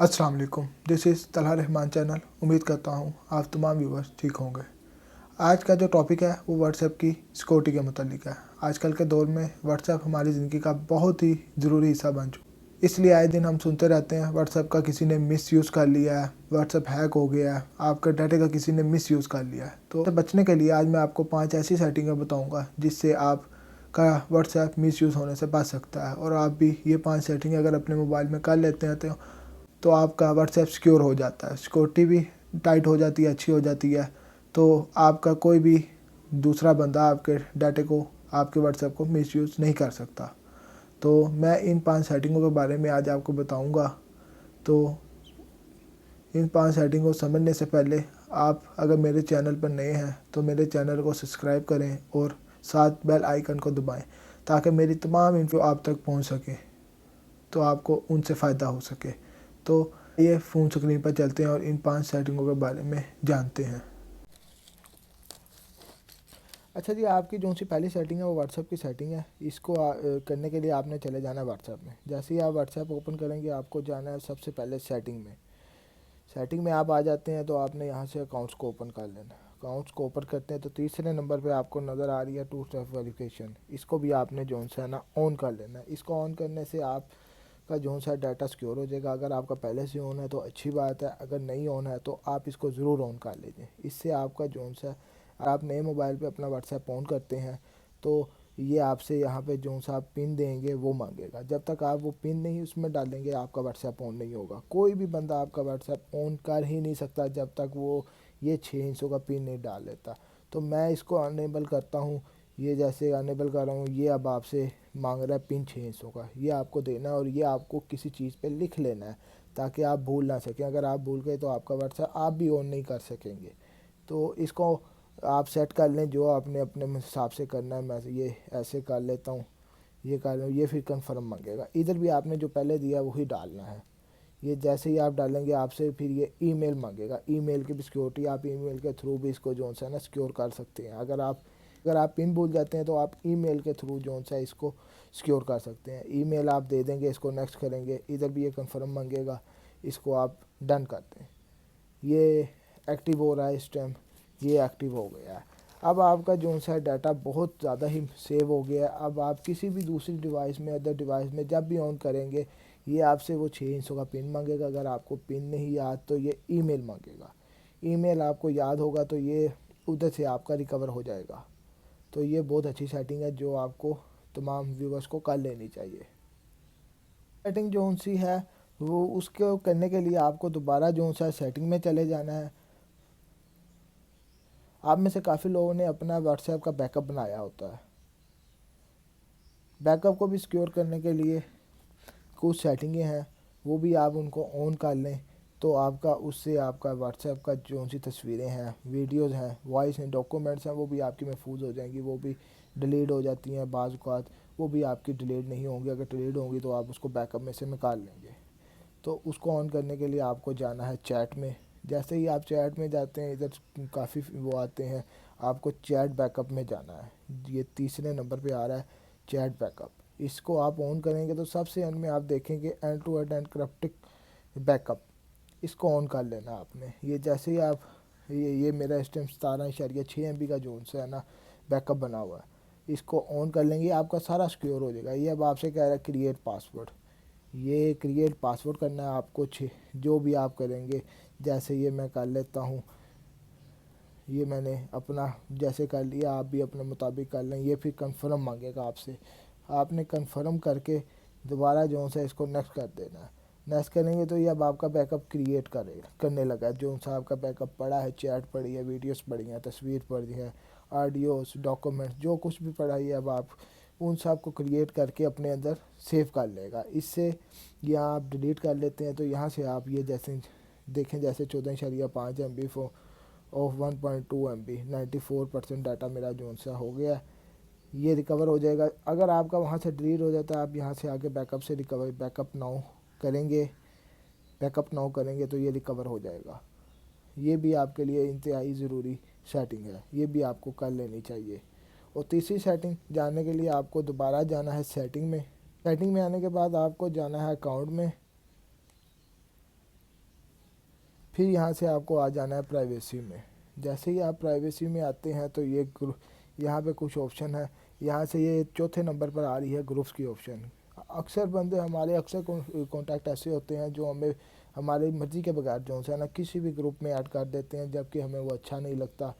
अस्सलाम वालेकुम, this is Talha Rahman channel. उम्मीद करता हूँ आप तमाम व्यूवर्स ठीक होंगे। आज का जो टॉपिक है वो व्हाट्सएप की सिक्योरिटी के मुतालिक है। आजकल के दौर में व्हाट्सएप हमारी ज़िंदगी का बहुत ही ज़रूरी हिस्सा बन चुका है। इसलिए आए दिन हम सुनते रहते हैं व्हाट्सएप का किसी ने मिसयूज़ कर लिया है, व्हाट्सएप हैक हो गया है, आपके डाटे का किसी ने मिसयूज़ कर लिया है। तो बचने के लिए आज मैं आपको 5 ऐसी सेटिंगें बताऊँगा जिससे आप का व्हाट्सएप मिसयूज़ होने से बच सकता है। और आप भी ये 5 सेटिंग अगर अपने मोबाइल में कर लेते हैं तो आपका व्हाट्सएप सिक्योर हो जाता है, सिक्योरिटी भी टाइट हो जाती है, अच्छी हो जाती है। तो आपका कोई भी दूसरा बंदा आपके डाटे को, आपके व्हाट्सएप को मिसयूज़ नहीं कर सकता। तो मैं इन 5 सेटिंगों के बारे में आज आपको बताऊंगा। तो इन 5 सेटिंगों को समझने से पहले आप अगर मेरे चैनल पर नए हैं तो मेरे चैनल को सब्सक्राइब करें और साथ बेल आइकन को दबाएं ताकि मेरी तमाम इन्फो आप तक पहुंच सके, तो आपको उनसे फ़ायदा हो सके। तो ये फ़ोन स्क्रीन पर चलते हैं और इन 5 सेटिंगों के बारे में जानते हैं। अच्छा जी, आपकी जो सी पहली सेटिंग है वो व्हाट्सएप की सेटिंग है। इसको करने के लिए आपने चले जाना है व्हाट्सएप में। जैसे ही आप व्हाट्सएप ओपन करेंगे आपको जाना है सबसे पहले सेटिंग में। सेटिंग में आप आ जाते हैं तो आपने यहाँ से अकाउंट्स को ओपन कर लेना। अकाउंट्स को ओपन करते हैं तो तीसरे नंबर पे आपको नज़र आ रही है 2 स्टेप वेरिफिकेशन। इसको भी आपने जो सा है ना ऑन कर लेना है। इसको ऑन करने से आप का जो सा डाटा सिक्योर हो जाएगा। अगर आपका पहले से ऑन है तो अच्छी बात है, अगर नहीं ऑन है तो आप इसको ज़रूर ऑन कर लीजिए। इससे आपका जो सा आप नए मोबाइल पे अपना व्हाट्सएप ऑन करते हैं तो ये आपसे यहाँ पे जो सा आप पिन देंगे वो मांगेगा। जब तक आप वो पिन नहीं उसमें डालेंगे आपका व्हाट्सएप ऑन नहीं होगा। कोई भी बंदा आपका व्हाट्सएप ऑन कर ही नहीं सकता जब तक वो ये 6 हिस्सों का पिन नहीं डाल लेता। तो मैं इसको अनेबल करता हूँ। ये जैसे अनेबल कर रहा हूँ, ये अब आपसे मांग रहा है पिन 6 हिस्सों का, ये आपको देना है और ये आपको किसी चीज़ पे लिख लेना है ताकि आप भूल ना सकें। अगर आप भूल गए तो आपका व्हाट्सएप आप भी ऑन नहीं कर सकेंगे। तो इसको आप सेट कर लें जो आपने अपने हिसाब से करना है। मैं ये ऐसे कर लेता हूँ, ये कर लूँ, ये फिर कंफर्म मांगेगा। इधर भी आपने जो पहले दिया वही डालना है। ये जैसे ही आप डालेंगे आपसे फिर ये ईमेल मांगेगा। ईमेल की भी सिक्योरिटी आप ईमेल के थ्रू भी इसको जो सा है ना सिक्योर कर सकते हैं। अगर आप पिन भूल जाते हैं तो आप ईमेल के थ्रू जो सा इसको सिक्योर कर सकते हैं। ईमेल आप दे देंगे, इसको नेक्स्ट करेंगे, इधर भी ये कंफर्म मांगेगा, इसको आप डन करते हैं। ये एक्टिव हो रहा है इस टाइम, ये एक्टिव हो गया है। अब आपका जो सा डाटा बहुत ज़्यादा ही सेव हो गया है। अब आप किसी भी दूसरी डिवाइस में, अदर डिवाइस में जब भी ऑन करेंगे ये आपसे वो 6 हिस्सों का पिन मांगेगा। अगर आपको पिन नहीं याद तो ये ईमेल मांगेगा। ईमेल आपको याद होगा तो ये उधर से आपका रिकवर हो जाएगा। तो ये बहुत अच्छी सेटिंग है जो आपको तमाम व्यूवर्स को कर लेनी चाहिए। सेटिंग जो सी है वो उसको करने के लिए आपको दोबारा जो सा सेटिंग में चले जाना है। आप में से काफ़ी लोगों ने अपना व्हाट्सएप का बैकअप बनाया होता है। बैकअप को भी सिक्योर करने के लिए कुछ सेटिंगें हैं, वो भी आप उनको ऑन कर लें तो आपका उससे आपका व्हाट्सएप का जो सी तस्वीरें हैं, वीडियोज़ हैं, वॉइस हैं, डॉक्यूमेंट्स हैं, वो भी आपकी महफूज हो जाएंगी। वो भी डिलीट हो जाती हैं बाज़ औक़ात, वो भी आपकी डिलीट नहीं होंगी। अगर डिलीट होंगी तो आप उसको बैकअप में से निकाल लेंगे। तो उसको ऑन करने के लिए आपको जाना है चैट में। जैसे ही आप चैट में जाते हैं इधर काफ़ी वो आते हैं, आपको चैट बैकअप में जाना है। ये तीसरे नंबर पे आ रहा है चैट बैकअप। इसको आप ऑन करेंगे तो सबसे एंड में आप देखेंगे end to end encrypted backup. इसको ऑन कर लेना आपने। ये जैसे ही आप ये मेरा इस टाइम 17.6 MB का जोन से है ना बैकअप बना हुआ है, इसको ऑन कर लेंगे आपका सारा सिक्योर हो जाएगा। ये अब आपसे कह रहा है क्रिएट पासवर्ड। ये क्रिएट पासवर्ड करना है आपको, जो भी आप करेंगे। जैसे ये मैं कर लेता हूँ, ये मैंने अपना जैसे कर लिया, आप भी अपने मुताबिक कर लें। ये फिर कंफर्म मांगेगा आपसे, आपने कंफर्म करके दोबारा जो सा इसको नेक्स्ट कर देना है। नेक्स्ट करेंगे तो ये अब आपका बैकअप क्रिएट करने लगा है। जो सा आपका बैकअप पड़ा है, चैट पड़ी है, वीडियोस पड़ी हैं, तस्वीर पड़ी है, ऑडियोस, डॉक्यूमेंट्स, जो कुछ भी पड़ा है अब आप उन सब को क्रिएट करके अपने अंदर सेव कर लेगा। इससे यहाँ आप डिलीट कर लेते हैं तो यहाँ से आप ये जैसे देखें, जैसे 14.5 MB ऑफ 1.2 MB 94% डाटा मेरा जो सा हो गया है, ये रिकवर हो जाएगा। अगर आपका वहाँ से डिलीट हो जाता है, आप यहाँ से आगे बैकअप से रिकवर बैकअप नाउ करेंगे तो ये रिकवर हो जाएगा। ये भी आपके लिए इंतहाई ज़रूरी सेटिंग है, ये भी आपको कर लेनी चाहिए। और तीसरी सेटिंग जानने के लिए आपको दोबारा जाना है सेटिंग में। सेटिंग में आने के बाद आपको जाना है अकाउंट में। फिर यहाँ से आपको आ जाना है प्राइवेसी में। जैसे ही आप प्राइवेसी में आते हैं तो ये यहाँ पे कुछ ऑप्शन है। यहाँ से ये चौथे नंबर पर आ रही है ग्रुप्स की ऑप्शन। अक्सर बंदे हमारे अक्सर कॉन्टैक्ट ऐसे होते हैं जो हमें हमारी मर्ज़ी के बगैर जो है ना किसी भी ग्रुप में ऐड कर देते हैं, जबकि हमें वो अच्छा नहीं लगता।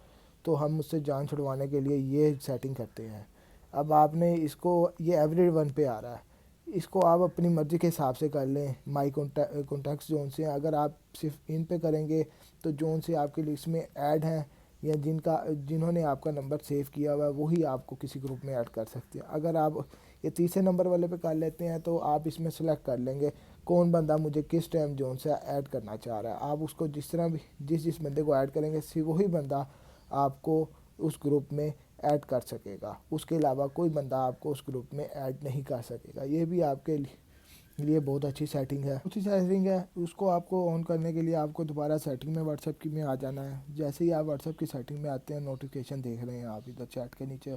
तो हम उससे जान छुड़वाने के लिए ये सेटिंग करते हैं। अब आपने इसको, ये एवरीवन पे आ रहा है, इसको आप अपनी मर्ज़ी के हिसाब से कर लें। माई कॉन्टैक्ट्स जोन से अगर आप सिर्फ इन पे करेंगे तो जोन से आपकी लिस्ट में ऐड हैं या जिन्होंने आपका नंबर सेव किया हुआ है वही आपको किसी ग्रुप में ऐड कर सकते हैं। अगर आप ये तीसरे नंबर वाले पे कर लेते हैं तो आप इसमें सेलेक्ट कर लेंगे कौन बंदा मुझे किस टाइम जोन से ऐड करना चाह रहा है। आप उसको जिस तरह भी जिस बंदे को ऐड करेंगे सिर्फ वही बंदा आपको उस ग्रुप में ऐड कर सकेगा। उसके अलावा कोई बंदा आपको उस ग्रुप में ऐड नहीं कर सकेगा। ये भी आपके लिए बहुत अच्छी सेटिंग है। दूसरी सेटिंग है, उसको आपको ऑन करने के लिए आपको दोबारा सेटिंग में व्हाट्सएप की में आ जाना है। जैसे ही आप व्हाट्सएप की सेटिंग में आते हैं, नोटिफिकेशन देख रहे हैं आप इधर चैट के नीचे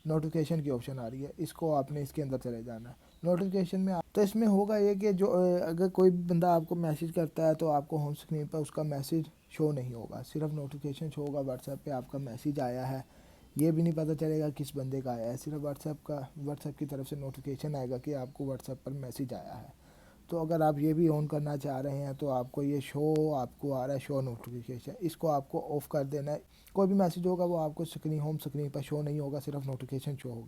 नोटिफिकेशन की ऑप्शन आ रही है, इसको आपने इसके अंदर चले जाना है। नोटिफिकेशन में तो इसमें होगा ये कि जो अगर कोई बंदा आपको मैसेज करता है तो आपको होम स्क्रीन पर उसका मैसेज शो नहीं होगा, सिर्फ नोटिफिकेशन शो होगा व्हाट्सएप पे आपका मैसेज आया है। ये भी नहीं पता चलेगा किस बंदे का आया है, सिर्फ व्हाट्सएप की तरफ से नोटिफिकेशन आएगा कि आपको व्हाट्सएप पर मैसेज आया है। तो अगर आप ये भी ऑन करना चाह रहे हैं तो आपको ये आपको आ रहा है शो नोटिफिकेशन, इसको आपको ऑफ़ कर देना है। कोई भी मैसेज होगा वो आपको होम स्क्रीन पर शो नहीं होगा, सिर्फ नोटिफिकेशन शो होगा।